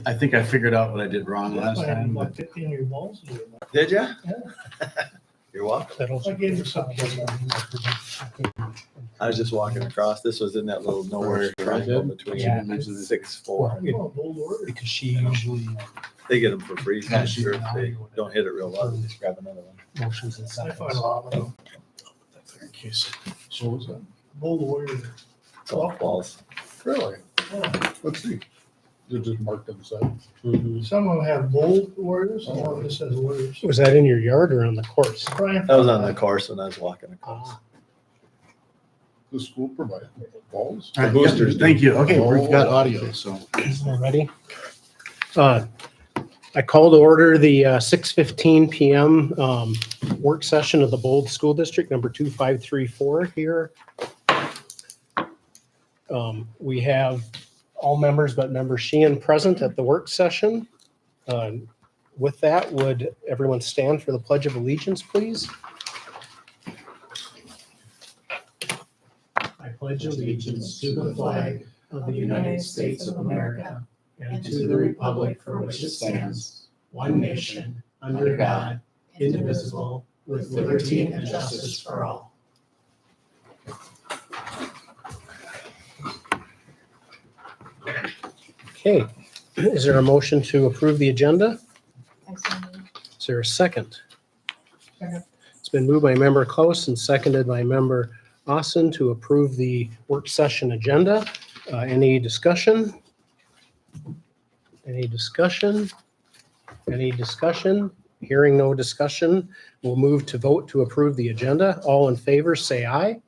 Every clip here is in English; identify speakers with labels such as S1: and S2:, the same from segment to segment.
S1: I think I figured out what I did wrong last
S2: I had
S1: time.
S2: about 15 of your balls.
S3: Did you?
S2: Yeah.
S3: You're welcome.
S2: I gave you some.
S3: I was just walking across. This was in that little nowhere triangle between
S1: Yeah.
S3: 6-4.
S2: Oh, bold order.
S4: Because she usually
S3: They get them for free.
S4: Yeah, she-
S3: Sure, if they don't hit it real well, they just grab another one.
S4: motions and
S2: I
S4: seconds.
S2: find a lot of them.
S1: In case.
S4: So was that?
S2: Bold warrior.
S3: Golf balls.
S4: Really?
S2: Yeah.
S4: Let's see. You just marked them side.
S2: Some of them have bold warriors, some of them just says warriors.
S5: Was that in your yard or on the course?
S2: Brian.
S3: That was on the course when I was walking across.
S4: The school provided balls.
S1: All right,
S3: The boosters
S1: Thank you. Okay, we've got audio, so.
S5: All ready? I call to order the 6:15 PM work session of the Bold School District number 2534 here. We have all members but member Sheehan present at the work session. With that, would everyone stand for the Pledge of Allegiance, please? I pledge allegiance to the flag of the United States of America and to the republic for which it stands, one nation, under God, indivisible, with liberty and justice for all. Okay, is there a motion to approve the agenda? Is there a second?
S2: Second.
S5: It's been moved by member Close and seconded by member Austin to approve the work session agenda. Any discussion? Any discussion? Any discussion? Hearing no discussion, we'll move to vote to approve the agenda. All in favor, say aye.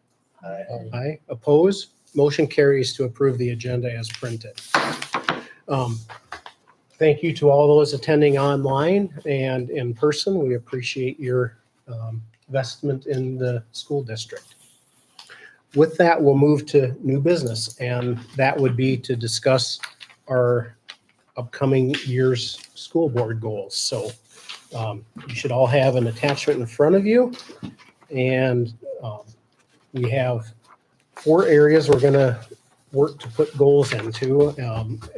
S5: Aye. Oppose? Motion carries to approve the agenda as printed. Thank you to all those attending online and in person. We appreciate your investment in the school district. With that, we'll move to new business, and that would be to discuss our upcoming year's school board goals. So you should all have an attachment in front of you, and we have 4 areas we're going to work to put goals into,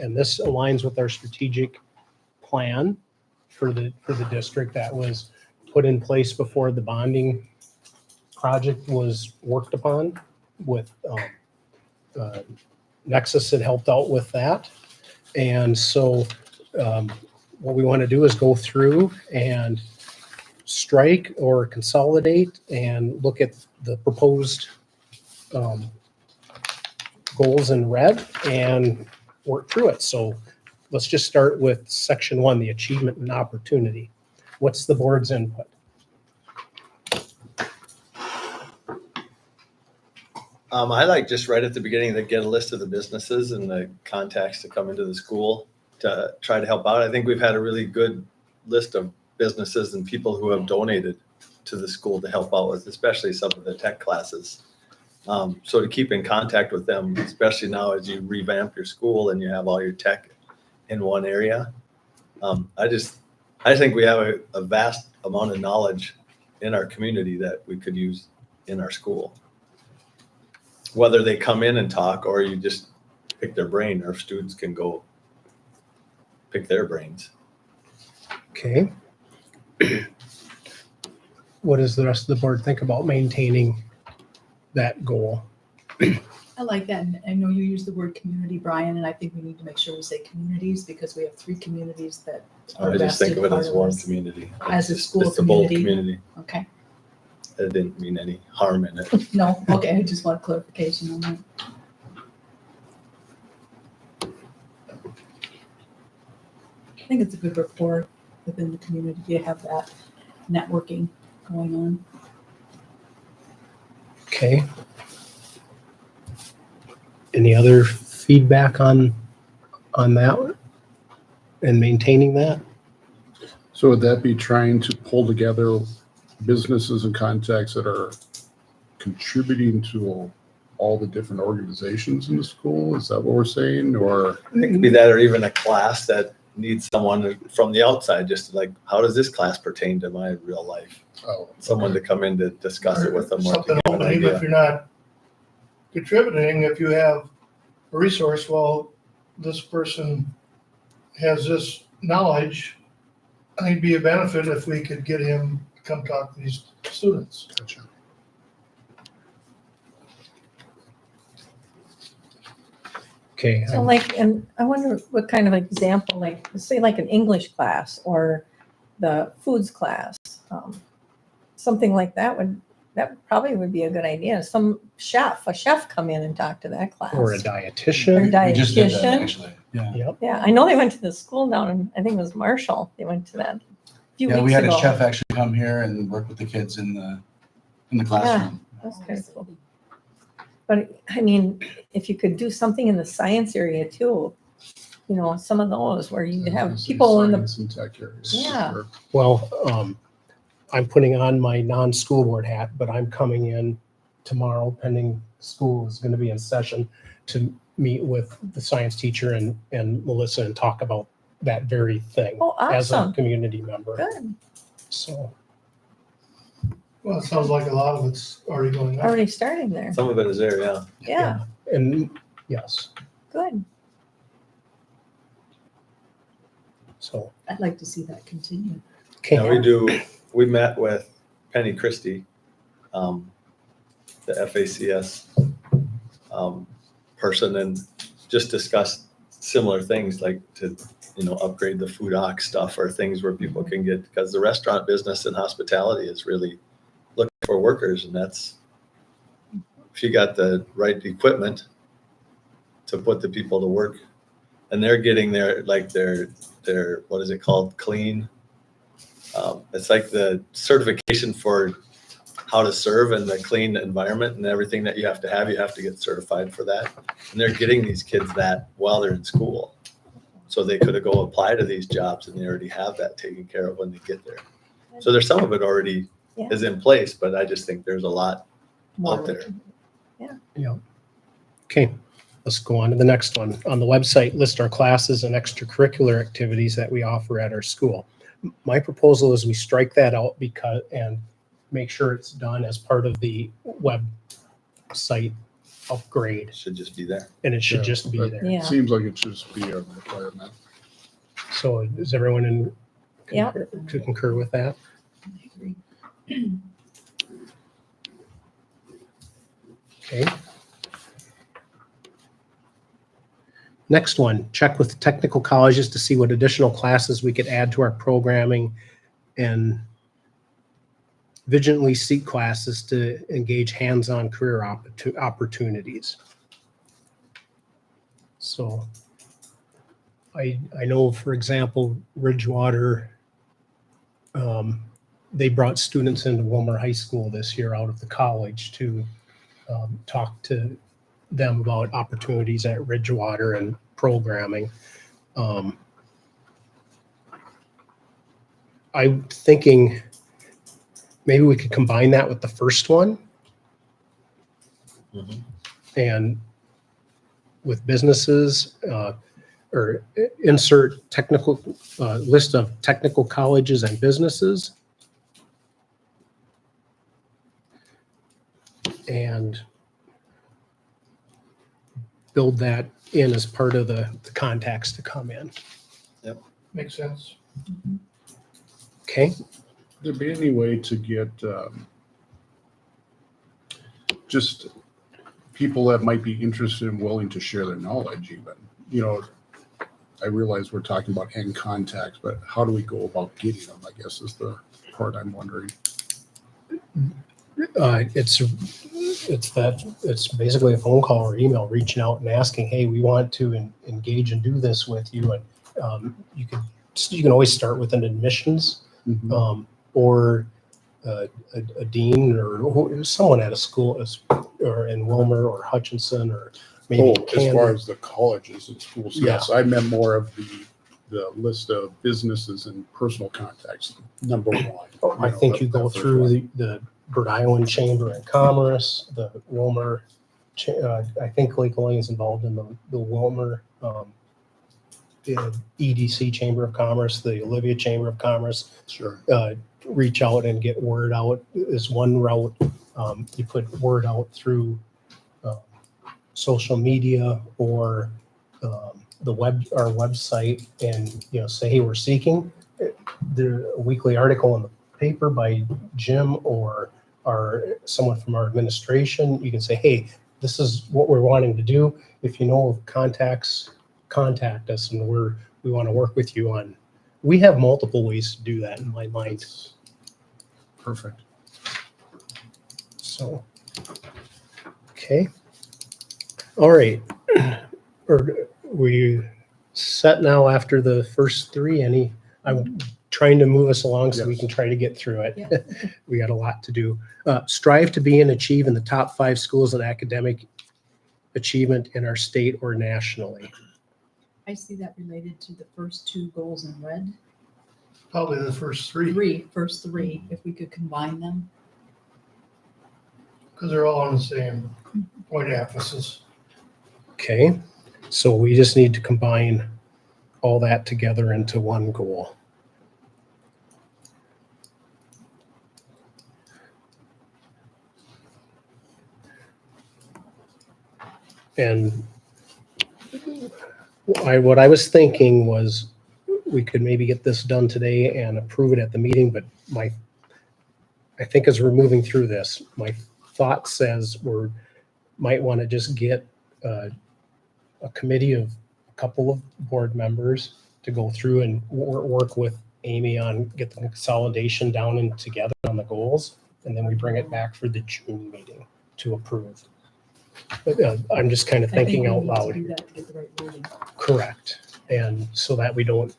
S5: and this aligns with our strategic plan for the district that was put in place before the bonding project was worked upon. With Nexus had helped out with that, and so what we want to do is go through and strike or consolidate and look at the proposed goals in red and work through it. So let's just start with section 1, the achievement and opportunity. What's the board's input?
S3: I like just right at the beginning to get a list of the businesses and the contacts to come into the school to try to help out. I think we've had a really good list of businesses and people who have donated to the school to help out with, especially some of the tech classes. So to keep in contact with them, especially now as you revamp your school and you have all your tech in one area. I think we have a vast amount of knowledge in our community that we could use in our school. Whether they come in and talk or you just pick their brain, our students can go pick their brains.
S5: Okay. What does the rest of the board think about maintaining that goal?
S6: I like that. And I know you use the word community, Brian, and I think we need to make sure we say communities because we have 3 communities that are
S3: I just think of it
S6: vested
S3: as
S6: part
S3: one
S6: this.
S3: community.
S6: As a school
S3: It's the Bold
S6: community.
S3: community.
S6: Okay.
S3: It didn't mean any harm in it.
S6: No, okay. I just want clarification on that. I think it's a good rapport within the community to have that networking going on.
S5: Okay. Any other feedback on that one? And maintaining that?
S4: So would that be trying to pull together businesses and contacts that are contributing to all the different organizations in the school? Is that what we're saying? Or
S3: It could be that or even a class that needs someone from the outside, just like, how does this class pertain to my real life? Someone to come in to discuss it with them. Or to
S2: Something,
S3: give an
S2: even
S3: idea.
S2: if you're not contributing, if you have a resource, well, this person has this knowledge, I think it'd be a benefit if we could get him to come talk to these students.
S4: Gotcha.
S5: Okay,
S7: So like, and I wonder what kind of example, like, say like an English class or the foods class, something like that probably would be a good idea. A chef come in and talk to that class.
S5: or a
S7: Or
S5: dietitian.
S7: a
S1: We just did that,
S7: dietitian.
S1: actually. Yeah.
S5: Yep.
S7: Yeah, I know they went to the school down in, I think it was Marshall. They went to that a few
S1: Yeah, we
S7: weeks
S1: had
S7: ago.
S1: a chef actually come here and work with the kids in the classroom.
S7: That's kind of cool. But I mean, if you could do something in the science area too, you know, some of those where you have people in the,
S4: Science and tech areas.
S7: Yeah.
S4: Sure.
S5: Well, I'm putting on my non-school board hat, but I'm coming in tomorrow, pending school is going to be in session, to meet with the science teacher and Melissa and talk about that very thing.
S7: Oh,
S5: As a
S7: awesome.
S5: community member.
S7: good,
S5: So,
S2: Well, it sounds like a lot of it's already going on.
S7: already starting there.
S3: Some of it is there, yeah.
S7: Yeah,
S5: and yes,
S7: good.
S5: so,
S6: I'd like to see that continue.
S5: okay.
S3: Yeah, we met with Penny Christie, the FACS person, and just discussed similar things like to, upgrade the food ox stuff or things where people can get, because the restaurant business and hospitality is really looking for workers, and that's, if you got the right equipment to put the people to work, and they're getting their what is it called, clean. It's like the certification for how to serve in the clean environment, and everything that you have to get certified for that. And they're getting these kids that while they're in school. So they could go apply to these jobs and they already have that taken care of when they get there. So there's some of it already
S7: Yeah.
S3: is in place, but I just think there's a lot
S7: More
S3: out there.
S5: Yeah. Okay, let's go on to the next one. On the website, list our classes and extracurricular activities that we offer at our school. My proposal is we strike that out and make sure it's done as part of the website upgrade,
S3: It should just be there.
S5: and it should
S4: Yeah,
S5: just be
S4: but-
S5: there.
S7: Yeah.
S4: Seems like it should just be a requirement.
S5: So is everyone in?
S7: Yeah.
S5: To concur with that?
S6: I agree.
S5: Okay. Next one, check with technical colleges to see what additional classes we could add to our programming and vigilantly seek classes to engage hands-on career opportunities. So I know, for example, Ridgewater, they brought students into Wilmer High School this year out of the college to talk to them about opportunities at Ridgewater and programming. I'm thinking maybe we could combine that with the first one
S3: Mhm.
S5: and with businesses, or insert technical list of technical colleges and businesses. And build that in as part of the contacts to come in.
S2: Makes sense.
S5: Okay,
S4: There be any way to get just people that might be interested and willing to share their knowledge even? I realize we're talking about end contacts, but how do we go about getting them, I guess is the part I'm wondering.
S5: it's basically a phone call or email reaching out and asking, hey, we want to engage and do this with you. And you can always start with an admissions or a dean or someone at a school or in Wilmer or Hutchinson or maybe
S4: As far as the colleges and schools,
S5: Yeah.
S4: yes, I meant more of the list of businesses and personal contacts, number one.
S5: I think you go through the Rhode Island Chamber of Commerce, the Wilmer, I think Lake Orion's involved in the Wilmer, the EDC Chamber of Commerce, the Olivia Chamber of Commerce.
S4: Sure.
S5: Reach out and get word out is one route. You put word out through social media or our website and, say, hey, we're seeking the weekly article in the paper by Jim or someone from our administration. You can say, hey, this is what we're wanting to do. If you know of contacts, contact us, and we want to work with you on. We have multiple ways to do that in my mind.
S4: Perfect.
S5: So, okay. All right. Are we set now after the first three? I'm trying to move us along so we
S4: Yes.
S5: can try to get through it.
S6: Yeah.
S5: We got a lot to do. Strive to be and achieve in the top 5 schools in academic achievement in our state or nationally.
S6: I see that related to the first 2 goals in red.
S2: Probably the first three,
S6: First three, if we could combine them.
S2: because they're all on the same point of emphasis.
S5: Okay. So we just need to combine all that together into one goal. And what I was thinking was we could maybe get this done today and approve it at the meeting, but I think as we're moving through this, my thought says might want to just get a committee of a couple of board members to go through and work with Amy on get the consolidation down and together on the goals, and then we bring it back for the June meeting to approve. But I'm just kind of thinking out loud.
S6: I think we need to do that to get the right wording.
S5: Correct. And so that we don't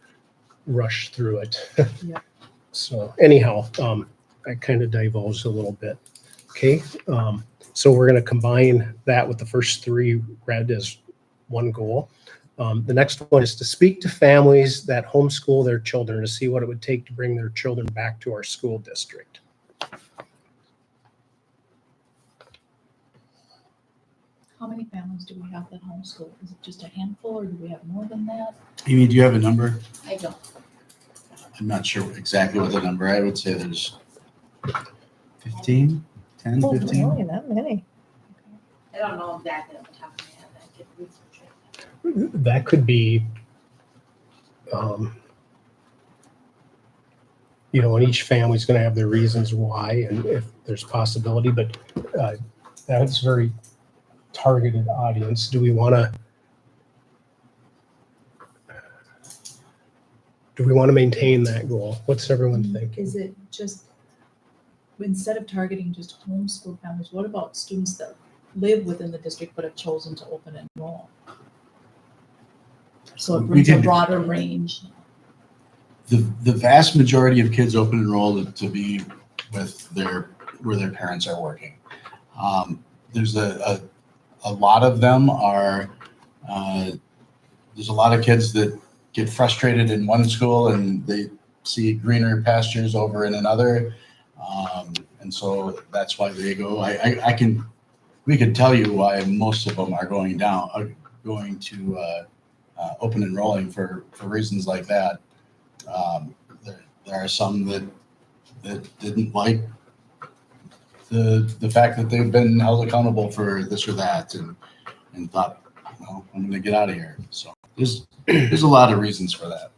S5: rush through it.
S6: Yeah.
S5: So anyhow, I kind of divulged a little bit. Okay. So we're going to combine that with the first 3 red as one goal. The next one is to speak to families that homeschool their children to see what it would take to bring their children back to our school district.
S6: How many families do we have that homeschool? Is it just a handful or do we have more than that?
S1: Amy, do you have a number?
S6: I don't.
S1: I'm not sure exactly what the number. I would say there's 15, 10,
S7: Oh,
S1: 15.
S7: really? That many?
S8: I don't know exactly off the top of my head, I could research it.
S5: That could be, and each family's going to have their reasons why, and if there's possibility, but that's very targeted audience. Do we want to maintain that goal? What's everyone thinking?
S6: Is it just, instead of targeting just homeschool families, what about students that live within the district but have chosen to open enroll? So it
S1: We
S6: brings a
S1: can-
S6: broader range.
S1: The vast majority of kids open enrolled to be with where their parents are working. There's a lot of them are, there's a lot of kids that get frustrated in one school and they see greener pastures over in another. And so that's why they go. We could tell you why most of them are going to open enrolling for reasons like that. There are some that didn't like the fact that they've been held accountable for this or that and thought, well, I'm going to get out of here. So there's a lot of reasons for that.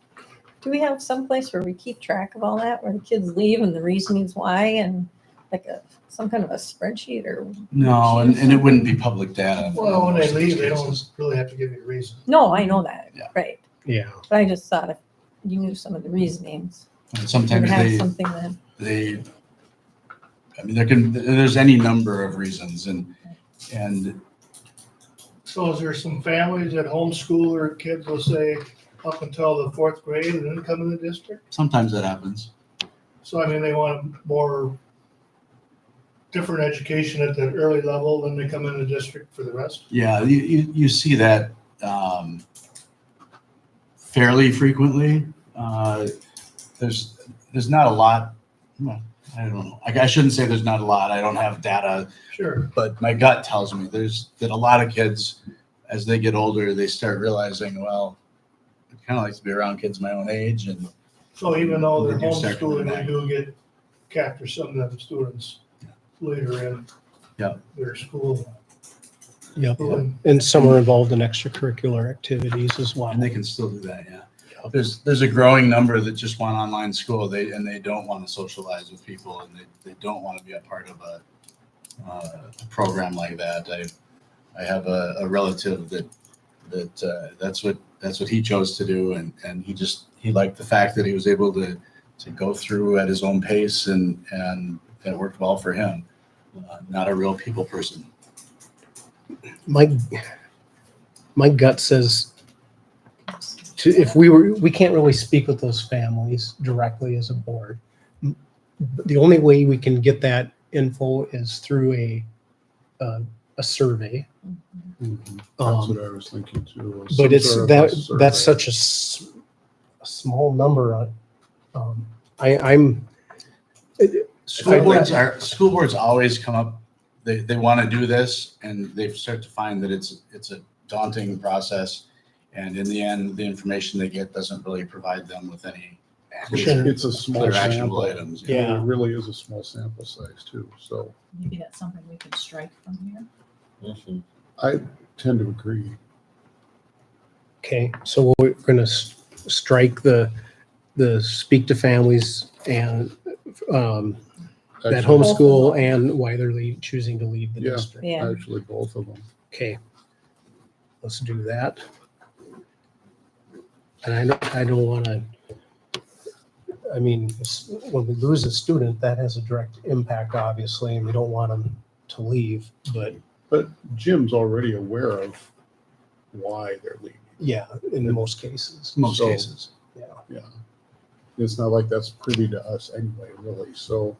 S7: Do we have some place where we keep track of all that, where the kids leave and the reasonings why, and like some kind of a spreadsheet or?
S1: No, and it wouldn't be public data.
S2: Well, when they
S1: Most of
S2: leave,
S1: the
S2: they don't
S1: cases.
S2: really have to give you a reason.
S7: No, I know that,
S1: Yeah.
S7: right.
S5: Yeah.
S7: But I just thought if you knew some of the reasonings,
S1: And
S7: we would
S1: sometimes
S7: have something that,
S1: there's any number of reasons and
S2: So is there some families that homeschool their kids, will say, up until the 4th grade and then come in the district?
S1: sometimes that happens.
S2: So I mean, they want more different education at the early level, then they come in the district for the rest.
S1: Yeah, you see that fairly frequently. There's not a lot. Well, I don't know. I shouldn't say there's not a lot. I don't have data,
S2: Sure.
S1: but my gut tells me that a lot of kids, as they get older, they start realizing, well, I kind of like to be around kids my own age, and
S2: So even though they're
S1: They do start coming
S2: homeschooling, they
S1: back.
S2: do get capture some of them students later in
S1: Yeah.
S2: their school.
S5: Yep.
S2: Yeah.
S5: And some are involved in extracurricular activities as well.
S1: And they can still do that, yeah. There's a growing number that just want online school. They don't want to socialize with people, and they don't want to be a part of a program like that. I have a relative that's what he chose to do, and he liked the fact that he was able to go through at his own pace, and that worked well for him. Not a real people person.
S5: My gut says if we can't really speak with those families directly as a board. The only way we can get that info is through a survey.
S4: Mhm. That's
S5: Um,
S4: what I was thinking too. was
S5: but
S4: some
S5: it's
S4: sort of a
S5: that's
S4: survey.
S5: such a small number. I'm
S1: School boards always come up. They want to do this, and they start to find that it's a daunting process. And in the end, the information they get doesn't really provide them with any
S5: Sure.
S4: It's a small
S1: clear actionable
S4: sample.
S1: items.
S5: Yeah.
S4: It really is a small sample size too. So
S6: Maybe that's something we can strike from here.
S3: Mhm.
S4: I tend to agree.
S5: Okay, so we're gonna strike the speak to families and that
S4: Actually-
S5: homeschool and why they're choosing to leave the
S4: Yeah.
S5: district.
S7: Yeah.
S4: Actually, both of them.
S5: Okay, let's do that. And I don't want to. I mean, when we lose a student, that has a direct impact, obviously, and we don't want them to leave. But
S4: But Jim's already aware of why they're leaving.
S5: yeah, in most cases,
S1: Most
S4: So-
S1: cases.
S4: Yeah. It's not like that's privy to us anyway, really. So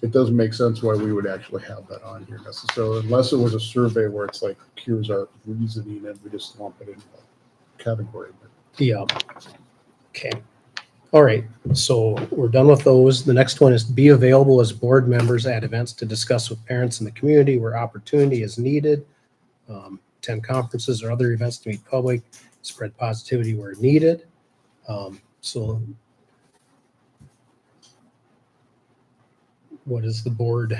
S4: it doesn't make sense why we would actually have that on here necessarily, unless it was a survey where it's like, here's our reasoning and we just lump it in a category. But
S5: yeah. Okay. All right. So we're done with those. The next one is be available as board members at events to discuss with parents in the community where opportunity is needed. Attend conferences or other events to meet public, spread positivity where needed. So what does the board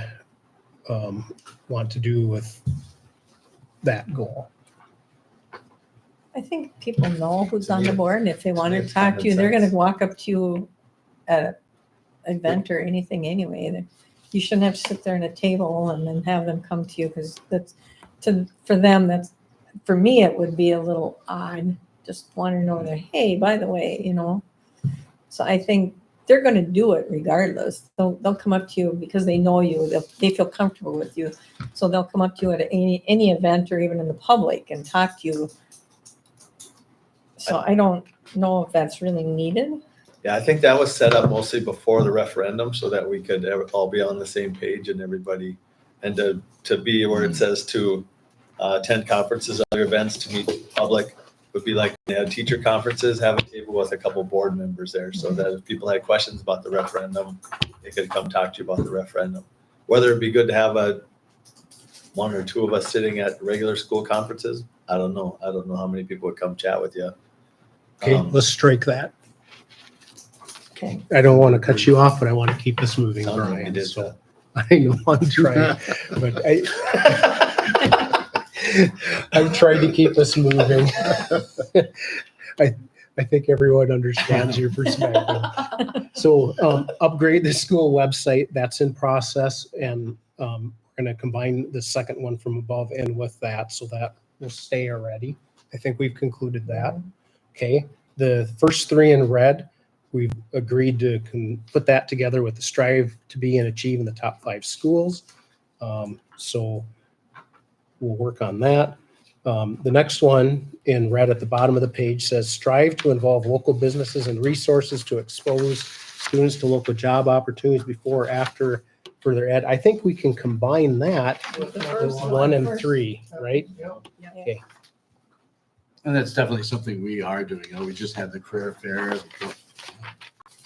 S5: want to do with that goal?
S7: I think people know who's on the
S3: Yeah.
S7: board, and if they want to
S3: Makes
S7: talk to you, they're
S3: common
S7: gonna
S3: sense.
S7: walk up to you at an event or anything anyway. You shouldn't have to sit there at a table and then have them come to you, because for them, for me, it would be a little odd. Just want to know that, hey, by the way, So I think they're gonna do it regardless. They'll come up to you because they know you, they feel comfortable with you. So they'll come up to you at any event or even in the public and talk to you. So I don't know if that's really needed.
S3: Yeah, I think that was set up mostly before the referendum so that we could all be on the same page and everybody, and to be where it says to attend conferences, other events, to meet the public, would be like they had teacher conferences, have a table with a couple board members there so that if people had questions about the referendum, they could come talk to you about the referendum. Whether it'd be good to have one or two of us sitting at regular school conferences, I don't know. I don't know how many people would come chat with you.
S5: Okay, let's strike that.
S7: Okay.
S5: I don't want to cut you off, but I want to keep this moving,
S3: Sounds like you
S5: Brian.
S3: did
S5: So I know I'm trying, but I've tried to keep us moving. I think everyone understands your perspective. So upgrade the school website, that's in process, and we're going to combine the second one from above and with that, so that will stay already. I think we've concluded that. Okay, the first three in red, we've agreed to put that together with the strive to be and achieve in the top 5 schools. So we'll work on that. The next one in red at the bottom of the page says strive to involve local businesses and resources to expose students to local job opportunities before or after further ed. I think we can combine that
S6: With the
S5: with
S6: first
S5: 1 and 3, right?
S2: Yep.
S1: And that's definitely something we are doing. We just had the career fair.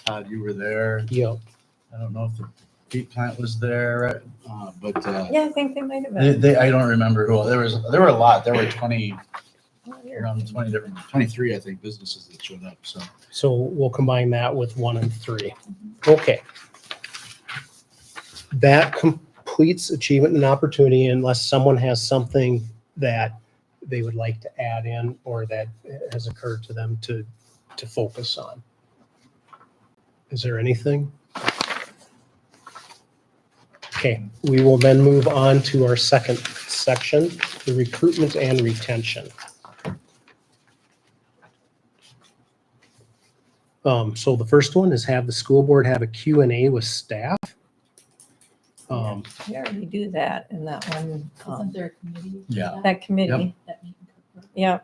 S1: Todd, you were there.
S5: Yeah.
S1: I don't know if the Pete plant was there, but
S7: Yeah, I think they might have been.
S1: I don't remember who. There were a lot. There were 20, around 20 different, 23, I think, businesses that showed up.
S5: So we'll combine that with 1 and 3. Okay. That completes achievement and opportunity unless someone has something that they would like to add in or that has occurred to them to focus on. Is there anything? Okay, we will then move on to our second section, the recruitment and retention. So the first one is have the school board have a Q&A with staff.
S7: We already do that in that one,
S6: Isn't there a committee? for
S1: Yeah.
S7: that committee.
S6: That meeting could-
S7: Yeah,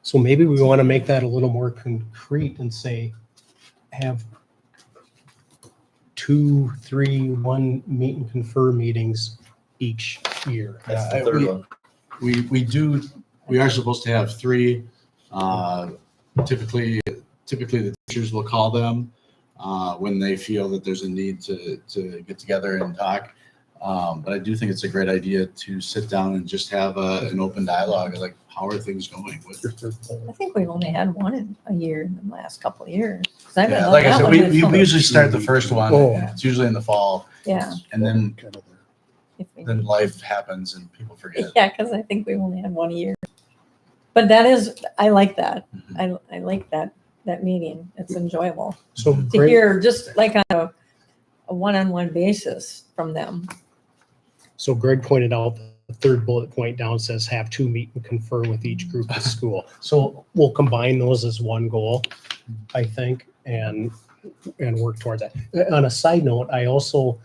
S5: So maybe we want to make that a little more concrete and say, have 2, 3, 1 meet and confer meetings each year.
S3: That's
S1: Yeah,
S3: the third
S1: we-
S3: one.
S1: We are supposed to have 3. Typically the teachers will call them when they feel that there's a need to get together and talk. But I do think it's a great idea to sit down and just have an open dialogue, like how are things going with.
S7: I think we've only had one in a year in the last couple of years. 'Cause I've been
S1: Yeah,
S7: on
S1: like I
S7: that
S1: said,
S7: one
S1: we
S7: this
S1: we
S7: summer.
S1: usually start the first one.
S5: Oh.
S1: It's usually in the fall,
S7: Yeah.
S1: and then
S4: Kind of there.
S7: if we
S1: then
S7: need-
S1: life happens and people forget.
S7: Yeah, because I think we've only had one a year. But that is, I like that.
S1: Mhm.
S7: I like that meeting. It's enjoyable
S5: So
S7: to
S5: Greg,
S7: hear just like on a one-on-one basis from them.
S5: so Greg pointed out the third bullet point down says have 2 meet and confer with each group of school. So we'll combine those as one goal, I think, and work toward that. On a side note, I also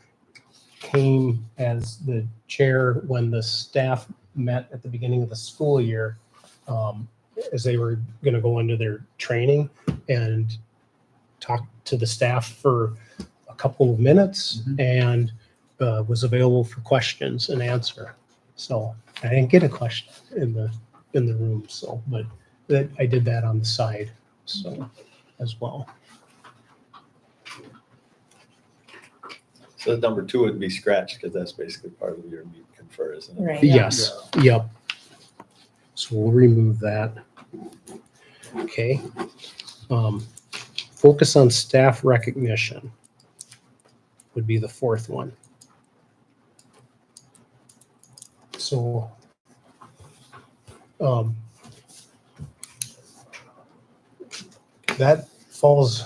S5: came as the chair when the staff met at the beginning of the school year, as they were going to go into their training, and talked to the staff for a couple of minutes and was available for questions and answer. So I didn't get a question in the room, so, but that I did that on the side, so as well.
S3: So number 2 would be scratched because that's basically part of your meet confer, isn't it?
S7: Right.
S5: Yes, yep. So we'll remove that. Okay. Focus on staff recognition would be the 4th one. So, that falls,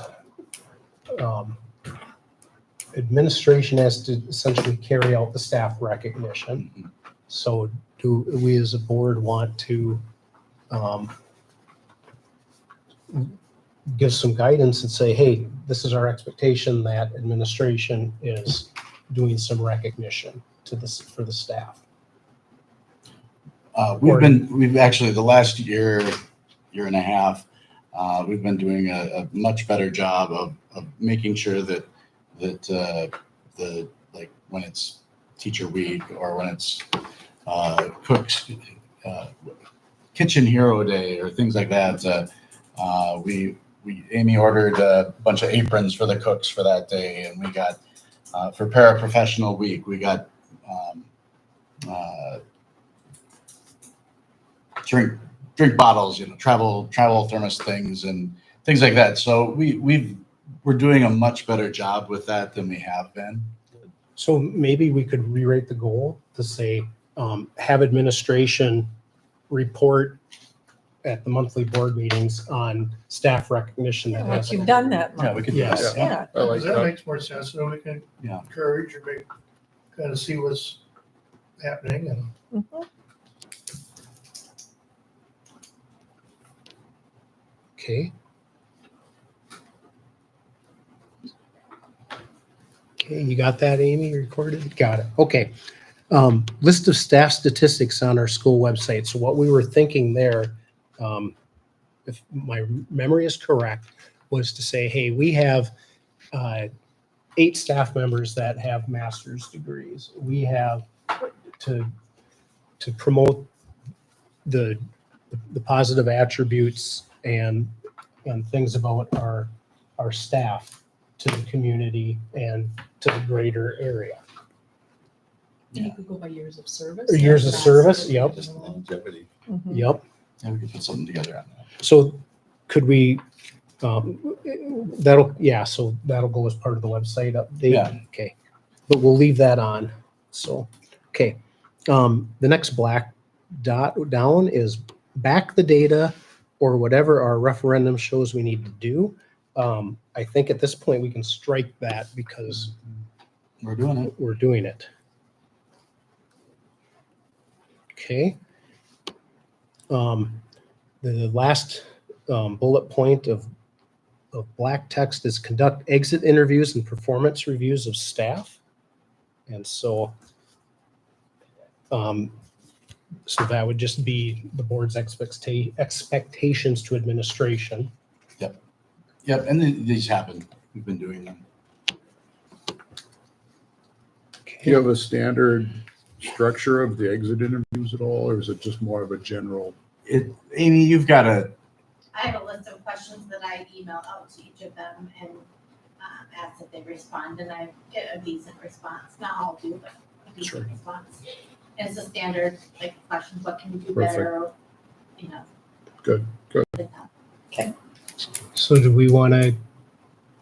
S5: administration has to essentially carry out the staff recognition.
S1: Mhm.
S5: So do we as a board want to give some guidance and say, hey, this is our expectation that administration is doing some recognition to this for the staff?
S1: We've actually, the last year and a half, we've been doing a much better job of making sure that like when it's teacher week or when it's cooks, kitchen hero day or things like that, Amy ordered a bunch of aprons for the cooks for that day, and we got for paraprofessional week we got drink bottles, travel thermos things and things like that. So we're doing a much better job with that than we have been.
S5: So maybe we could rewrite the goal to say, have administration report at the monthly board meetings on staff recognition that
S7: What
S5: has.
S7: you've done that
S1: Yeah,
S7: month.
S1: we could do
S5: Yes.
S1: that.
S7: Yeah.
S4: I like
S2: That
S4: that.
S2: makes more sense, so we can
S1: Yeah.
S2: encourage or make, kind of see what's happening and
S7: Mhm.
S5: Okay. Okay, you got that, Amy, recorded? Got it. Okay. List of staff statistics on our school website. So what we were thinking there, if my memory is correct, was to say, hey, we have 8 staff members that have master's degrees. We have to promote the positive attributes and things about our staff to the community and to the greater area.
S6: You could go by years of service.
S5: Or years of
S6: That's
S5: service,
S6: it.
S5: yep.
S3: Just longevity.
S7: Mhm.
S5: Yep.
S1: Yeah, we could put something together on that.
S5: So could we, so that'll go as part of the website update?
S1: Yeah.
S5: Okay. but we'll leave that on. So, okay. The next black dot down is back the data or whatever our referendum shows we need to do. I think at this point we can strike that because
S1: We're doing it.
S5: we're doing it. Okay. The last bullet point of black text is conduct exit interviews and performance reviews of staff. And so, so that would just be the board's expectations to administration.
S1: Yep, and these happen. We've been doing them.
S4: Do you have a standard structure of the exit interviews at all, or is it just more of a general?
S1: Amy, you've got a,
S8: I have a list of questions that I email out to each of them and ask if they respond, and I get a decent response. Not all do, but a
S4: Sure.
S8: decent response. And it's a standard, like, questions, what can we do
S4: Perfect.
S8: better, you know.
S4: Good, good.
S8: like that.
S5: So do we want to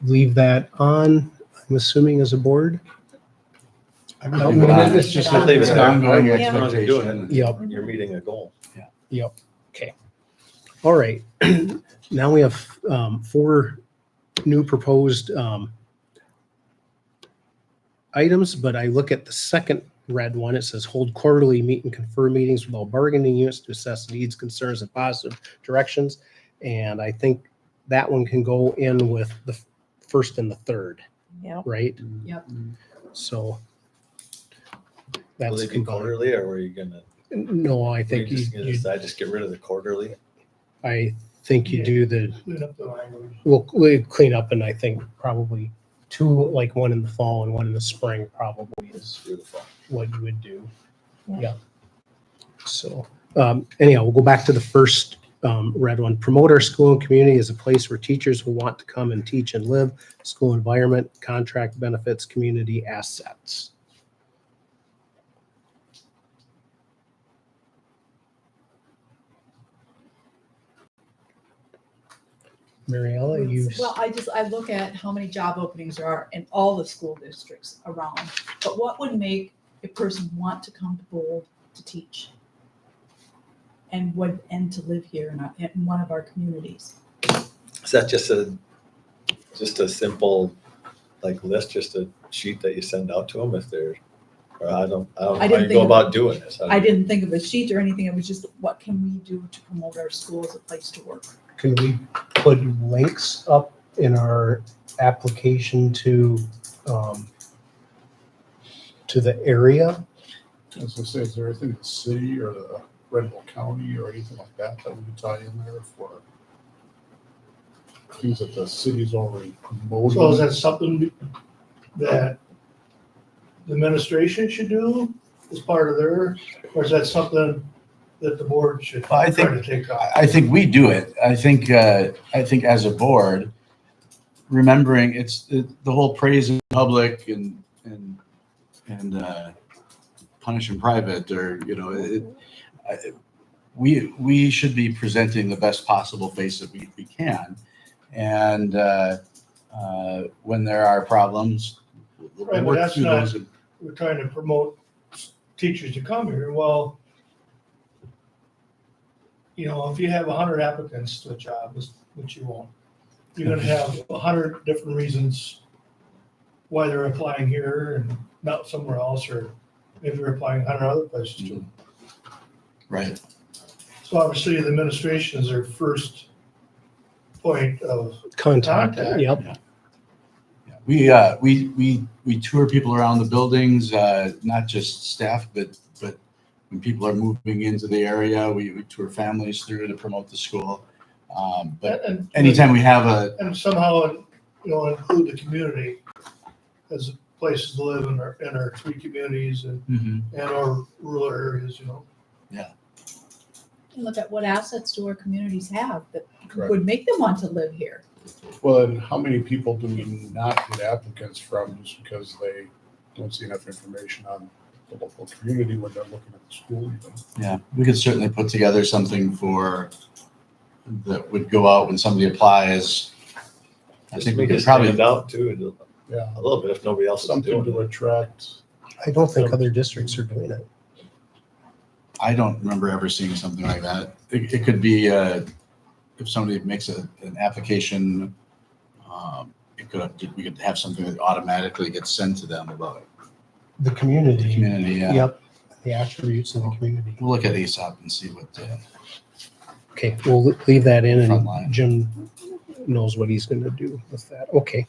S5: leave that on, I'm assuming as a board?
S1: I
S5: No,
S1: leave it on.
S3: it's just leave it
S1: It's an
S3: there.
S1: ongoing
S6: Yeah.
S3: As long as you're doing
S1: expectation.
S3: it,
S5: Yep.
S3: you're meeting a goal.
S5: Yep. Okay. All right. Now we have 4 new proposed items, but I look at the second red one. It says hold quarterly meet and confer meetings with all bargaining units to assess needs, concerns, and positive directions. And I think that one can go in with the first and the third,
S7: Yeah.
S5: right?
S6: Yep.
S5: So
S3: Will
S5: that's
S3: they be
S5: combined.
S3: quarterly, or were you gonna,
S5: No, I
S3: you
S5: think
S3: just gonna
S5: you
S3: decide, just get rid of the quarterly?
S5: I think you do the
S2: Clean up the language.
S5: we'll clean up, and I think probably 2, like one in the fall and one in the spring probably is
S3: Beautiful.
S5: what you would do.
S7: Yeah.
S5: Yeah. So anyhow, we'll go back to the first red one. Promote our school and community as a place where teachers will want to come and teach and live. School environment, contract benefits, community assets. Mariella, you.
S6: Well, I look at how many job openings there are in all the school districts around. But what would make a person want to come to Bold to teach? And to live here in one of our communities?
S3: Is that just a simple, like, list, just a sheet that you send out to them if they're, or I don't know how
S6: didn't
S3: you
S6: think
S3: go
S6: of
S3: about doing this?
S6: I didn't think of a sheet or anything. It was just, what can we do to promote our school as a place to work?
S5: Can we put links up in our application to the area?
S4: As I say, is there anything in the city or the Red Bull County or anything like that that we could tie in there for things that the city's already promoting?
S2: So is that something that the administration should do as part of their, or is that something that the board should
S1: Well, I
S2: try
S1: think-
S2: to take on?
S1: I think we do it. I think as a board, remembering the whole praise in public and punish in private, or, you know, we should be presenting the best possible face that we can. And when there are problems, we'll
S2: Right, but
S1: work
S2: that's
S1: through
S2: not-
S1: those.
S2: We're trying to promote teachers to come here. Well, you know, if you have 100 applicants to a job, which you won't, you're gonna have 100 different reasons why they're applying here and not somewhere else, or maybe they're applying 100 other places too.
S1: Right.
S2: So obviously, the administration is their first point of
S5: Contact,
S2: Contact.
S5: yep.
S1: Yeah. We tour people around the buildings, not just staff, but when people are moving into the area, we tour families through to promote the school. But
S2: and
S1: anytime we have
S2: and somehow, you know, include the community as places to live in our 3 communities and our rural areas, you know.
S6: And look at what assets do our communities have that
S4: Correct.
S6: would make them want to live here.
S4: Well, and how many people do we not get applicants from just because they don't see enough information on the local community when they're looking at the school even?
S1: Yeah, we could certainly put together something that would go out when somebody applies. I
S3: Just
S1: think we
S3: make it
S1: could probably,
S3: stand out too.
S4: Yeah,
S3: a little bit if nobody else is
S4: something
S3: doing
S4: to
S3: it.
S4: attract.
S5: I don't think other districts are doing it.
S1: I don't remember ever seeing something like that. It could be, if somebody makes an application, we could have something that automatically gets sent to them about
S5: The
S1: the
S5: community.
S1: community, yeah.
S5: Yep, the attributes of the community.
S1: We'll look at ASAP and see what,
S5: Okay, we'll leave that in and
S1: Frontline.
S5: Jim knows what he's gonna do with that. Okay.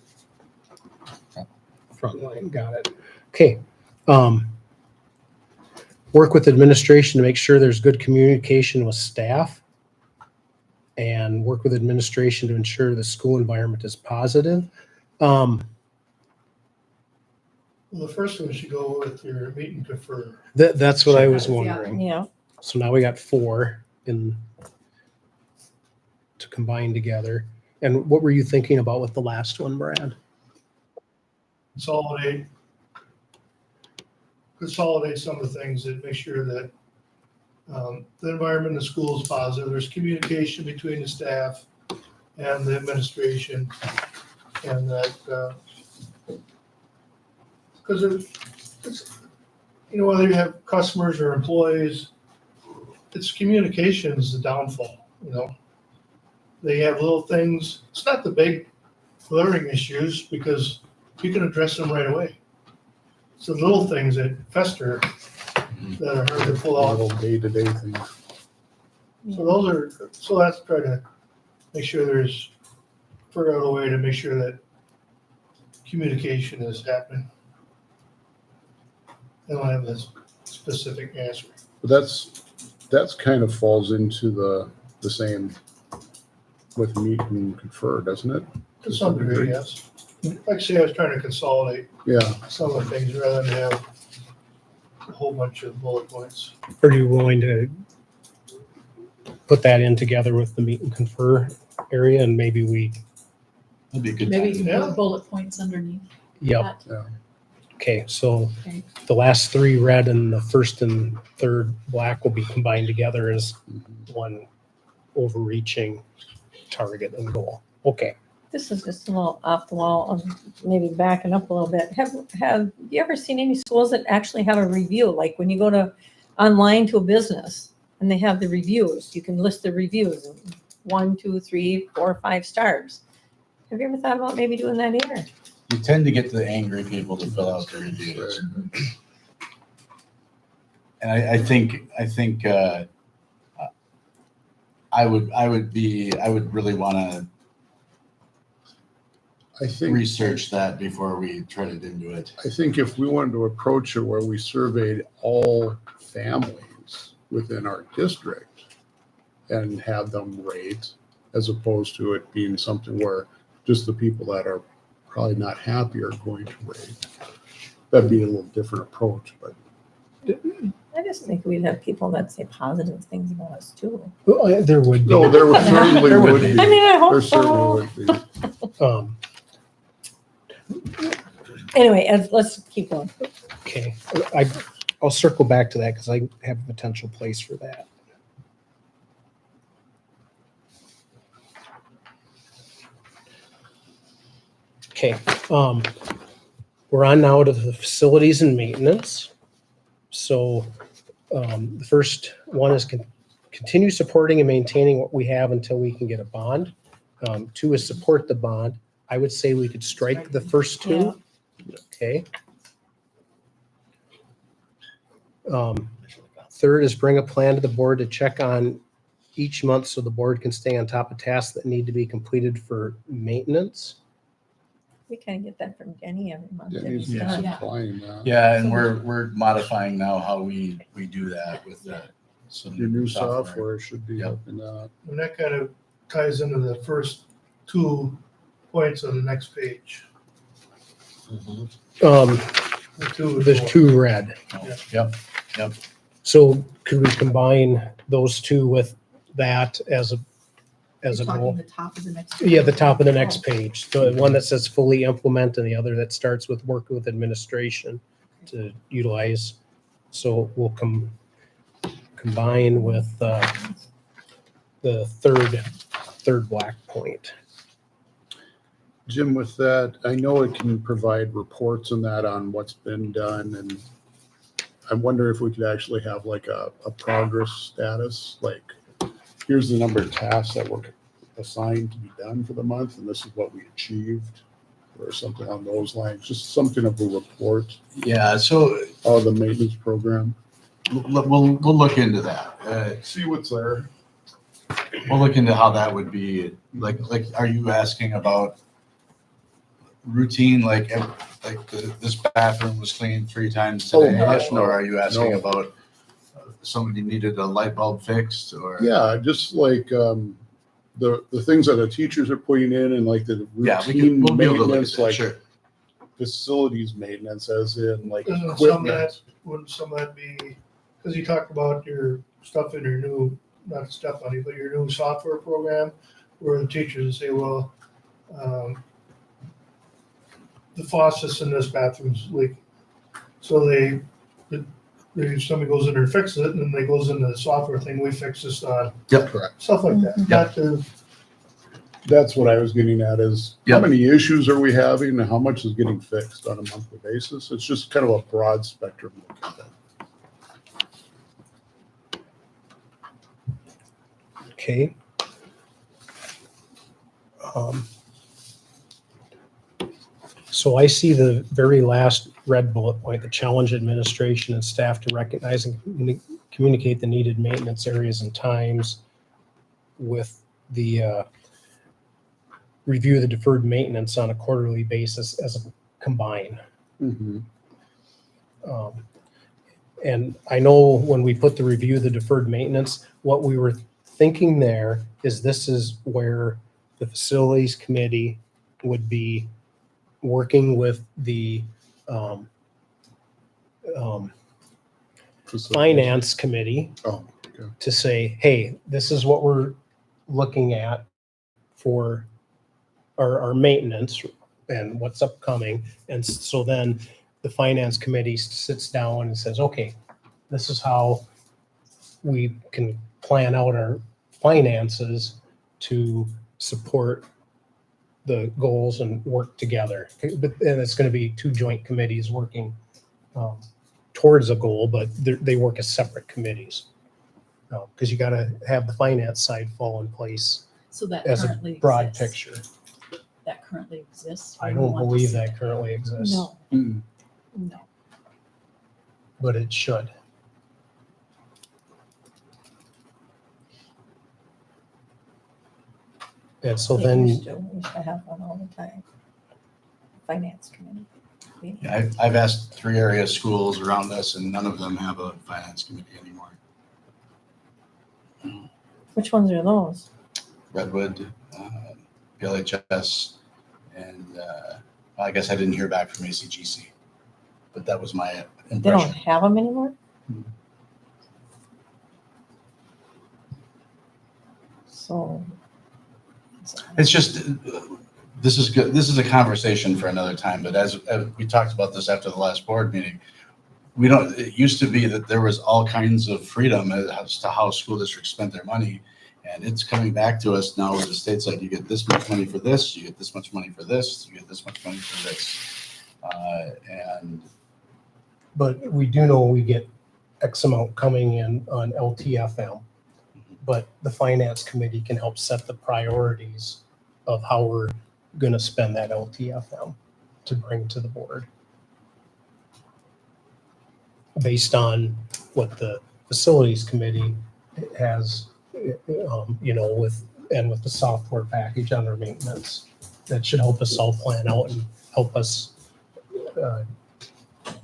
S5: Frontline, got it. Okay. Work with administration to make sure there's good communication with staff. And work with administration to ensure the school environment is positive.
S2: Well, the first one should go with your meet and confer.
S5: That's what I was
S6: Yeah.
S5: wondering.
S7: Yeah,
S5: So now we got 4 to combine together. And what were you thinking about with the last one, Brad?
S2: Consolidate some of the things that make sure that the environment in the school is positive. There's communication between the staff and the administration, and that because it's, whether you have customers or employees, it's communication is the downfall. They have little things. It's not the big glaring issues because you can address them right away. So little things that fester that are hard to pull out.
S4: Little day-to-day things.
S2: So let's try to make sure figure out a way to make sure that communication is happening. I don't have this specific answer.
S4: But that's kind of falls into the same with meet and confer, doesn't it?
S2: To some degree, yes. Like I say, I was trying to consolidate
S4: Yeah,
S2: some of the things rather than have a whole bunch of bullet points.
S5: Are you willing to put that in together with the meet and confer area and maybe
S1: that'd be a good
S6: Maybe
S1: time.
S6: you can
S2: Yeah.
S6: put bullet points underneath
S5: yep.
S6: that.
S5: Okay, so
S6: Okay.
S5: the last 3 red and the first and third black will be combined together as one overreaching target and goal. Okay.
S7: this is just a little off the wall, maybe backing up a little bit. Have you ever seen any schools that actually have a review? Like when you go to online to a business and they have the reviews, you can list the reviews, 1, 2, 3, 4, 5 stars. Have you ever thought about maybe doing that here?
S1: You tend to get the angry people to fill out the reviews. And I think I would really want
S4: I
S1: to
S4: think.
S1: research that before we treaded into it.
S4: I think if we wanted to approach it where we surveyed all families within our district and have them rate, as opposed to it being something where just the people that are probably not happy are going to rate, that'd be a little different approach, but
S7: I just think we'd have people that say positive things about us too.
S5: Well, there would be.
S4: no, there certainly
S5: There would
S4: would
S5: be.
S4: be.
S7: I mean, I
S4: There
S7: hope
S4: certainly
S7: so.
S4: would be.
S7: Anyway, let's keep going.
S5: Okay, I'll circle back to that because I have a potential place for that. Okay, we're on now to the facilities and maintenance. So the first one is continue supporting and maintaining what we have until we can get a bond. 2 is support the bond. I would say we could strike the first 2.
S7: Yeah.
S5: Okay. 3rd is bring a plan to the board to check on each month so the board can stay on top of tasks that need to be completed for maintenance.
S7: We kind of get that from Jenny every month.
S4: Yeah,
S7: every
S4: he's
S7: time.
S6: Yeah.
S4: applying that.
S1: Yeah, and we're modifying now how we do that with some
S4: Your new software should be
S1: Yep.
S4: helping that.
S2: And that kind of ties into the first 2 points on the next page. The two
S5: There's 2 red.
S1: Yep, yep.
S5: So could we combine those 2 with that as a
S6: You're
S5: goal?
S6: talking the top of the next.
S5: Yeah, the top of the next page. The one that says fully implement and the other that starts with work with administration to utilize. So we'll combine with the third black point.
S4: Jim, with that, I know it can provide reports and that on what's been done, and I wonder if we could actually have like a progress status, like here's the number of tasks that were assigned to be done for the month, and this is what we achieved, or something on those lines, just something of a report
S1: Yeah, so
S4: of the maintenance program.
S1: we'll look into that.
S4: See what's there.
S1: We'll look into how that would be, like, are you asking about routine, like this bathroom was cleaned 3 times
S4: Oh,
S1: today?
S4: gosh, no.
S1: Or are you asking
S4: No.
S1: about somebody needed a light bulb fixed, or?
S4: Yeah, just like the things that the teachers are putting in and like the
S1: Yeah,
S4: routine
S1: we'll be able to look at
S4: maintenance,
S1: that,
S4: like
S1: sure.
S4: facilities maintenance as in like
S2: Isn't some of
S4: equipment.
S2: that, wouldn't some of that be, because you talked about your stuff in your new, not to step on you, but your new software program, where the teachers say, well, the faucets in this bathroom's leaking. So somebody goes in there and fixes it, and then they goes into the software thing, we fix this on.
S1: Yep.
S4: Correct.
S2: Stuff like that,
S1: Yep.
S2: not to,
S4: That's what I was getting at is how
S1: Yep.
S4: many issues are we having and how much is getting fixed on a monthly basis? It's just kind of a broad spectrum look at that.
S5: Okay. So I see the very last red bullet point, the challenge administration and staff to recognize and communicate the needed maintenance areas and times with the review the deferred maintenance on a quarterly basis as a combine.
S4: Mhm.
S5: And I know when we put the review the deferred maintenance, what we were thinking there is this is where the facilities committee would be working with the
S4: Facilities.
S5: finance committee
S4: Oh, okay.
S5: to say, hey, this is what we're looking at for our maintenance and what's upcoming. And so then the finance committee sits down and says, okay, this is how we can plan out our finances to support the goals and work together. But and it's going to be 2 joint committees working towards a goal, but they work as separate committees. Because you got to have the finance side fall in place
S6: So that
S5: as a
S6: currently
S5: broad
S6: exists.
S5: picture.
S6: That currently exists.
S5: I
S6: We
S5: don't
S6: want to
S5: believe
S6: see
S5: that currently exists,
S7: No,
S4: Mm.
S7: no.
S5: but it should. And so
S7: They
S5: then,
S7: used to. We used to have one all the time. Finance committee. meeting.
S1: Yeah, I've asked 3 area schools around us, and none of them have a finance committee anymore.
S7: Which ones are those?
S1: Redwood, PLHS, and I guess I didn't hear back from ACGC, but that was my
S7: They don't
S1: impression.
S7: have them anymore? So.
S1: It's just, this is good. This is a conversation for another time, but as we talked about this after the last board meeting, it used to be that there was all kinds of freedom as to how school districts spent their money. And it's coming back to us now with the state side, you get this much money for this, you get this much money for this, you get this much money for this.
S5: but we do know we get X amount coming in on LTFM. But the finance committee can help set the priorities of how we're going to spend that LTFM to bring to the board. Based on what the facilities committee has, with the software package on our maintenance. That should help us all plan out and help us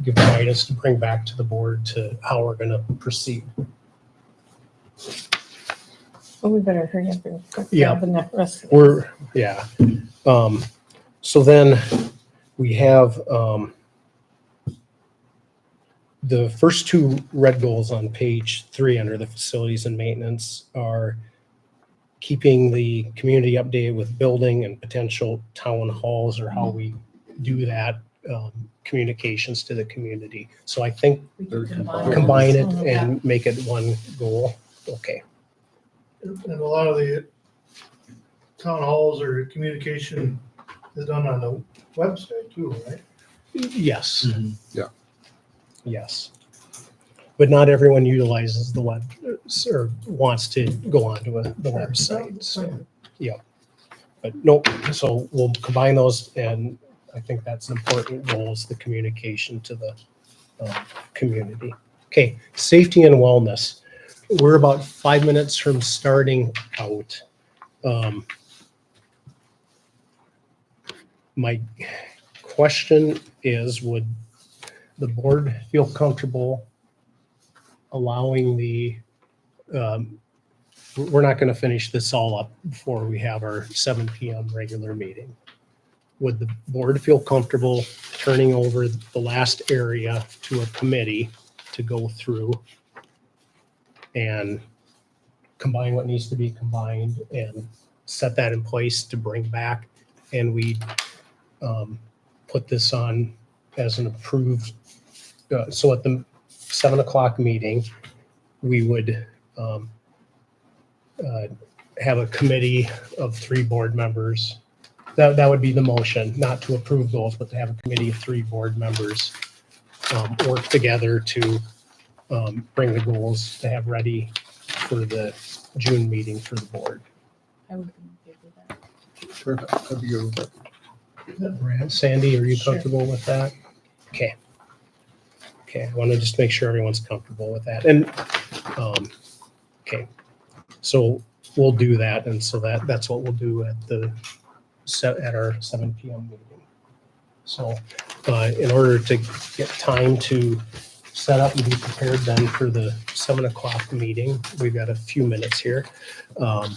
S5: give guidance to bring back to the board to how we're going to proceed.
S7: Well, we better hurry up and
S5: Yeah.
S7: grab the rest of these.
S5: So then we have, the first 2 red goals on page 3 under the facilities and maintenance are keeping the community updated with building and potential town halls or how we do that, communications to the community. So I think
S6: We
S4: They're
S6: can combine.
S5: combine it
S7: Mhm.
S5: and make it one goal. Okay.
S2: and a lot of the town halls or communication is done on the website too, right?
S5: Yes.
S4: Yeah.
S5: Yes. But not everyone utilizes the web or wants to go onto the website. So, yeah. But nope, so we'll combine those and I think that's an important goal is the communication to the community. Okay, safety and wellness. We're about 5 minutes from starting out. My question is, would the board feel comfortable allowing we're not going to finish this all up before we have our 7 p.m. regular meeting. Would the board feel comfortable turning over the last area to a committee to go through and combine what needs to be combined and set that in place to bring back? And we put this on as an approved, so at the 7 o'clock meeting, we would have a committee of 3 board members. That would be the motion, not to approve those, but to have a committee of 3 board members work together to bring the goals to have ready for the June meeting for the board.
S6: I would be in favor of that.
S4: Perfect. That'd be good.
S5: Brad, Sandy, are you
S6: Sure.
S5: comfortable with that? Okay. Okay, I want to just make sure everyone's comfortable with that. And, okay, so we'll do that. And so that's what we'll do at our 7 p.m. meeting. So in order to get time to set up and be prepared then for the 7 o'clock meeting, we've got a few minutes here. Are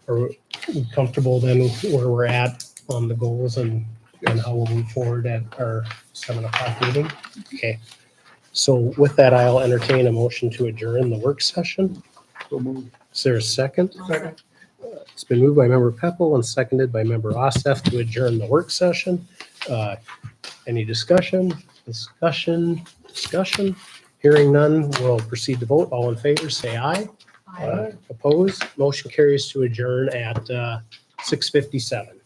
S5: we comfortable then where we're at on the goals and how we'll move forward at our 7 o'clock meeting? Okay. So with that, I'll entertain a motion to adjourn the work session.
S4: So moved.
S5: Is there a second?
S2: Second.
S5: It's been moved by member Peppel and seconded by member Ostef to adjourn the work session. Any discussion? Discussion? Hearing none, we'll proceed to vote. All in favor, say aye.
S6: I
S5: Opposed? Motion carries to adjourn at 6:57.